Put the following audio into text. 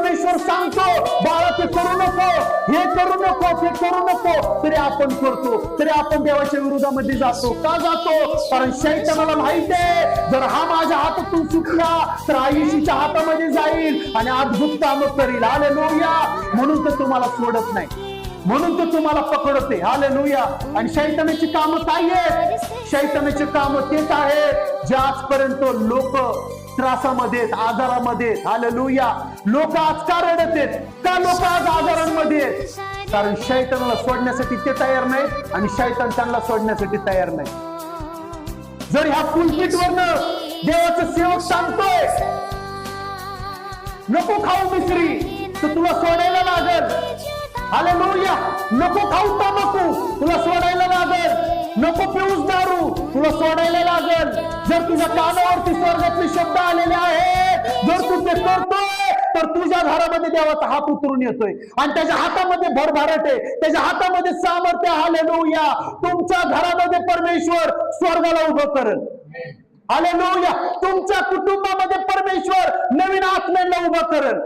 परमेश्वर सांगतो बाळा ते करू नको, हे करू नको, ते करू नको, तरी आपण करतो, तरी आपण देवाच्या विरोधामध्ये जातो. का जातो? कारण शैतानाला माहिती आहे जर हा माझ्या हातातून सुटला तर आयुष्याच्या हातामध्ये जाईल आणि अद्भुत कामं करील. हालेलुया. म्हणून तर तुम्हाला सोडत नाही, म्हणून तर तुम्हाला पकडते. हालेलुया. आणि शैतानाची कामं काय आहेत? शैतानाची कामं तेच आहेत जे आजपर्यंत लोक त्रासामध्ये, आजारामध्ये. हालेलुया. लोक आज का रडत आहेत? का लोक आज आजारांमध्ये आहेत? कारण शैतानाला सोडण्यासाठी ते तयार नाहीत आणि शैतान त्यांना सोडण्यासाठी तयार नाही. जर ह्या पुलपीटवरनं देवाचा सेवक सांगतोय नको खाऊ मिश्री, तर तुला सोडायला लागल. हालेलुया. नको खाऊ तंबाखू, तुला सोडायला लागल. नको पिऊस दारू, तुला सोडायला लागल. जर तुझ्या कानावरती स्वर्गातले शब्द आलेले आहेत, जर तू ते करतोय तर तुझ्या घरामध्ये देवाचा हात उतरून येतोय आणि त्याच्या हातामध्ये भरभराट आहे, त्याच्या हातामध्ये सामर्थ्य. हालेलुया. तुमच्या घरामध्ये परमेश्वर स्वर्गाला उभं करेल. हालेलुया. तुमच्या कुटुंबामध्ये परमेश्वर नवीन आत्म्यांना उभं करेल.